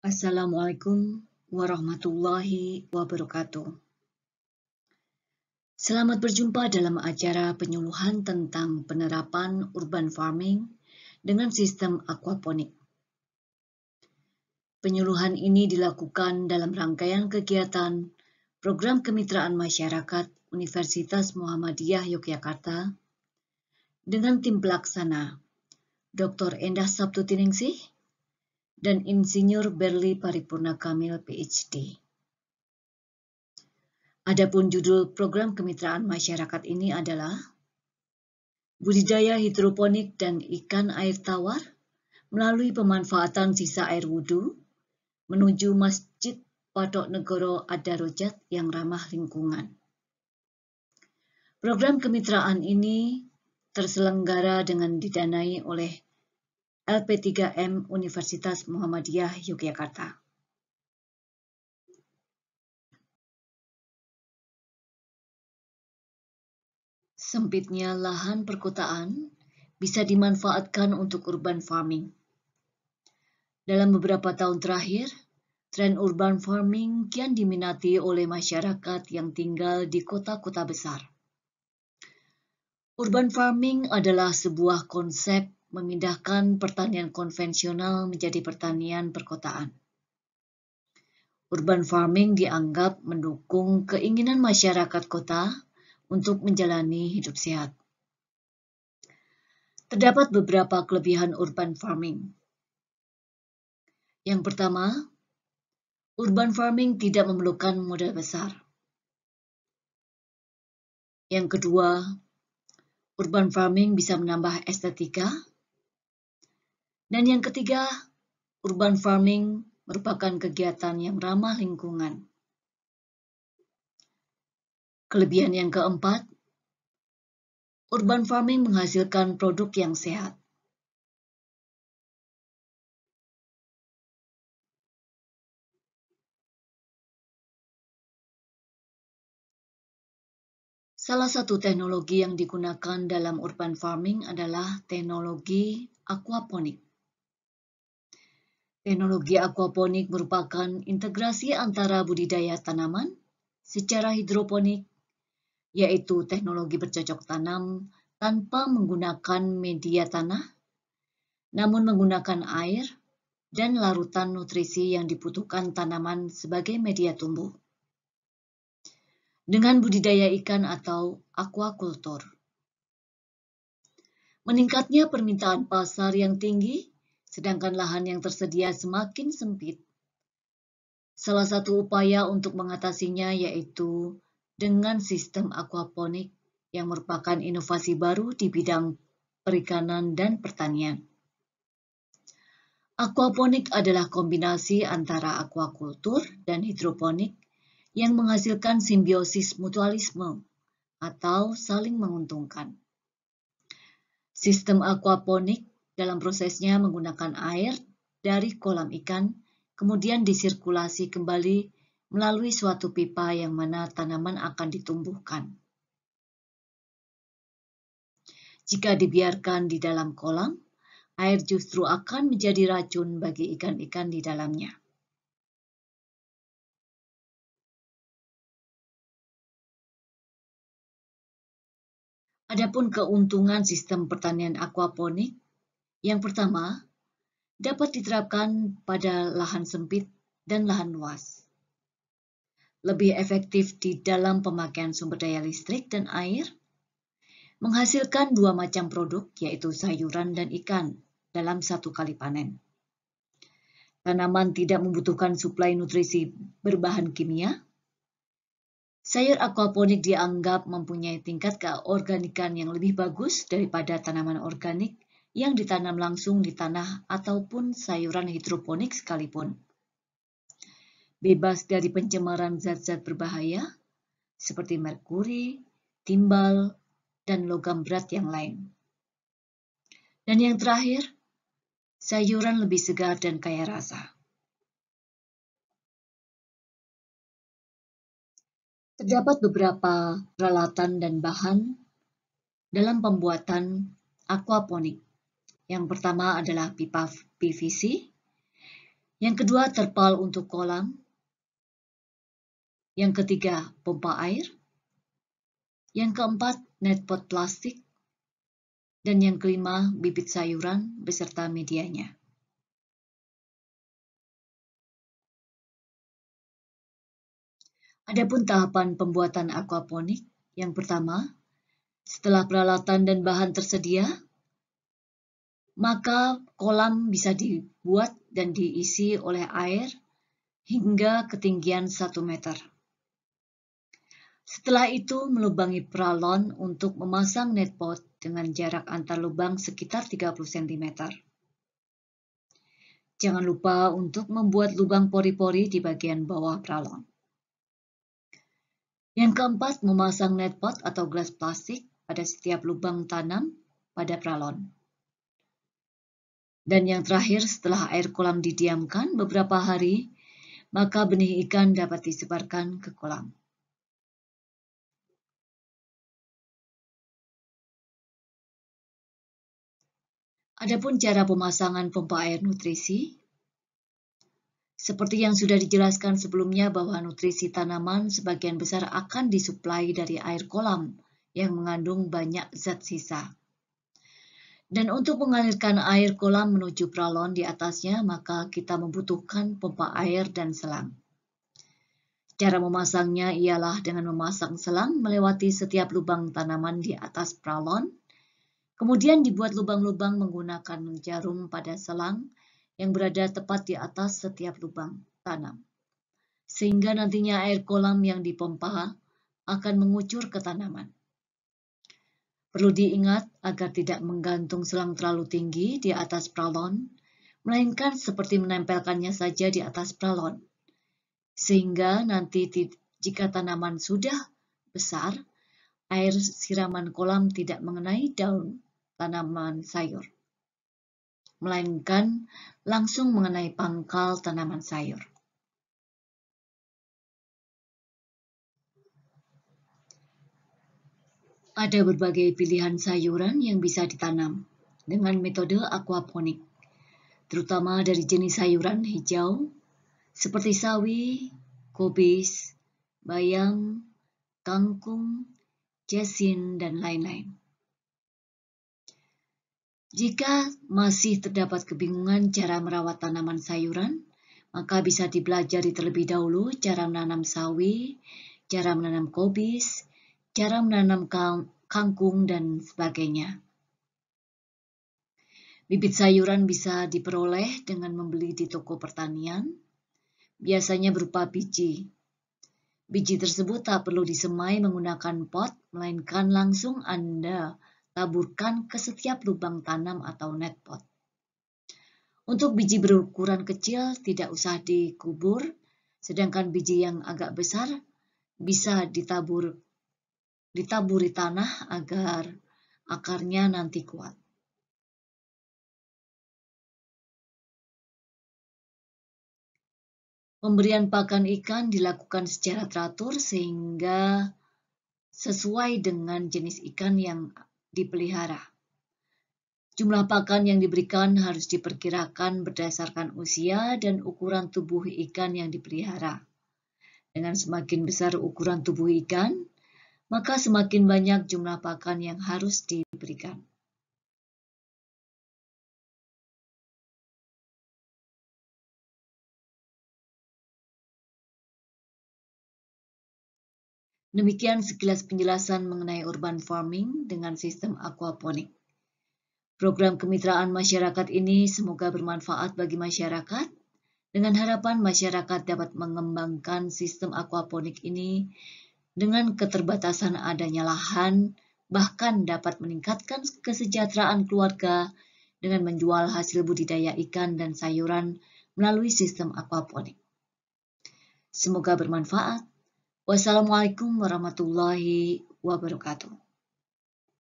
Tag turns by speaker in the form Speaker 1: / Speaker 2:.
Speaker 1: Assalamualaikum warahmatullahi wabarakatuh. Selamat berjumpa dalam acara penyuluhan tentang penerapan urban farming dengan sistem aquaponik. Penyuluhan ini dilakukan dalam rangkaian kegiatan Program Kemitraan Masyarakat Universitas Muhammadiyah Yogyakarta dengan tim pelaksana Dr. Endah Sabtutiningsih dan Insinyur Berli Paripurna Kamil PhD. Adapun judul program kemitraan masyarakat ini adalah Budidaya Hidroponik dan Ikan Air Tawar melalui pemanfaatan sisa air wudhu menuju Masjid Patok Negoro Ad-Darajat yang ramah lingkungan. Program kemitraan ini terselenggara dengan didanai oleh LP3M Universitas Muhammadiyah Yogyakarta. Sempitnya lahan perkotaan bisa dimanfaatkan untuk urban farming. Dalam beberapa tahun terakhir, tren urban farming kian diminati oleh masyarakat yang tinggal di kota-kota besar. Urban farming adalah sebuah konsep memindahkan pertanian konvensional menjadi pertanian perkotaan. Urban farming dianggap mendukung keinginan masyarakat kota untuk menjalani hidup sehat. Terdapat beberapa kelebihan urban farming. Yang pertama, urban farming tidak memerlukan modal besar. Yang kedua, urban farming bisa menambah estetika. Dan yang ketiga, urban farming merupakan kegiatan yang ramah lingkungan. Kelebihan yang keempat, urban farming menghasilkan produk yang sehat. Salah satu teknologi yang digunakan dalam urban farming adalah teknologi aquaponik. Teknologi aquaponik merupakan integrasi antara budidaya tanaman secara hidroponik, yaitu teknologi bercocok tanam tanpa menggunakan media tanah, namun menggunakan air dan larutan nutrisi yang dibutuhkan tanaman sebagai media tumbuh. Dengan budidaya ikan atau aquacultur. Meningkatnya permintaan pasar yang tinggi, sedangkan lahan yang tersedia semakin sempit. Salah satu upaya untuk mengatasinya yaitu dengan sistem aquaponik yang merupakan inovasi baru di bidang perikanan dan pertanian. Aquaponik adalah kombinasi antara aquacultur dan hidroponik yang menghasilkan simbiosis mutualisme atau saling menguntungkan. Sistem aquaponik dalam prosesnya menggunakan air dari kolam ikan, kemudian disirkulasi kembali melalui suatu pipa yang mana tanaman akan ditumbuhkan. Jika dibiarkan di dalam kolam, air justru akan menjadi racun bagi ikan-ikan di dalamnya. Adapun keuntungan sistem pertanian aquaponik, yang pertama, dapat diterapkan pada lahan sempit dan lahan luas. Lebih efektif di dalam pemakaian sumber daya listrik dan air, menghasilkan dua macam produk yaitu sayuran dan ikan dalam satu kali panen. Tanaman tidak membutuhkan suplai nutrisi berbahan kimia. Sayur aquaponik dianggap mempunyai tingkat keorganikan yang lebih bagus daripada tanaman organik yang ditanam langsung di tanah ataupun sayuran hidroponik sekalipun. Bebas dari pencemaran zat-zat berbahaya seperti merkuri, timbal, dan logam berat yang lain. Dan yang terakhir, sayuran lebih segar dan kaya rasa. Terdapat beberapa peralatan dan bahan dalam pembuatan aquaponik. Yang pertama adalah pipa PVC Yang kedua, terpal untuk kolam. Yang ketiga, pompa air. Yang keempat, net pot plastik. Dan yang kelima, bibit sayuran beserta medianya. Adapun tahapan pembuatan aquaponik, yang pertama, setelah peralatan dan bahan tersedia, maka kolam bisa dibuat dan diisi oleh air hingga ketinggian 1 meter. Setelah itu, melubangi pralon untuk memasang net pot dengan jarak antar lubang sekitar 30 cm. Jangan lupa untuk membuat lubang pori-pori di bagian bawah pralon. Yang keempat, memasang net pot atau gelas plastik pada setiap lubang tanam pada pralon. Dan yang terakhir, setelah air kolam didiamkan beberapa hari, maka benih ikan dapat disebarkan ke kolam. Adapun cara pemasangan pompa air nutrisi, seperti yang sudah dijelaskan sebelumnya bahwa nutrisi tanaman sebagian besar akan disuplai dari air kolam yang mengandung banyak zat sisa. Dan untuk mengalirkan air kolam menuju pralon di atasnya, maka kita membutuhkan pompa air dan selang. Cara memasangnya ialah dengan memasang selang melewati setiap lubang tanaman di atas pralon, kemudian dibuat lubang-lubang menggunakan jarum pada selang yang berada tepat di atas setiap lubang tanam. Sehingga nantinya air kolam yang dipompa akan mengucur ke tanaman. Perlu diingat agar tidak menggantung selang terlalu tinggi di atas pralon, melainkan seperti menempelkannya saja di atas pralon. Sehingga nanti jika tanaman sudah besar, air siraman kolam tidak mengenai daun tanaman sayur, melainkan langsung mengenai pangkal tanaman sayur. Ada berbagai pilihan sayuran yang bisa ditanam dengan metode aquaponik, terutama dari jenis sayuran hijau seperti sawi, kubis, bayam, kangkung, jasin, dan lain-lain. Jika masih terdapat kebingungan cara merawat tanaman sayuran, maka bisa dipelajari terlebih dahulu cara menanam sawi, cara menanam kubis, cara menanam kangkung, dan sebagainya. Bibit sayuran bisa diperoleh dengan membeli di toko pertanian, biasanya berupa biji. Biji tersebut tak perlu disemai menggunakan pot, melainkan langsung Anda taburkan ke setiap lubang tanam atau net pot. Untuk biji berukuran kecil tidak usah dikubur, sedangkan biji yang agak besar bisa ditaburi tanah agar akarnya nanti kuat. Pemberian pakan ikan dilakukan secara teratur sehingga sesuai dengan jenis ikan yang dipelihara. Jumlah pakan yang diberikan harus diperkirakan berdasarkan usia dan ukuran tubuh ikan yang dipelihara. Dengan semakin besar ukuran tubuh ikan, maka semakin banyak jumlah pakan yang harus diberikan. Demikian sekilas penjelasan mengenai urban farming dengan sistem aquaponik. Program kemitraan masyarakat ini semoga bermanfaat bagi masyarakat, dengan harapan masyarakat dapat mengembangkan sistem aquaponik ini dengan keterbatasan adanya lahan, bahkan dapat meningkatkan kesejahteraan keluarga dengan menjual hasil budidaya ikan dan sayuran melalui sistem aquaponik. Semoga bermanfaat. Wassalamualaikum warahmatullahi wabarakatuh.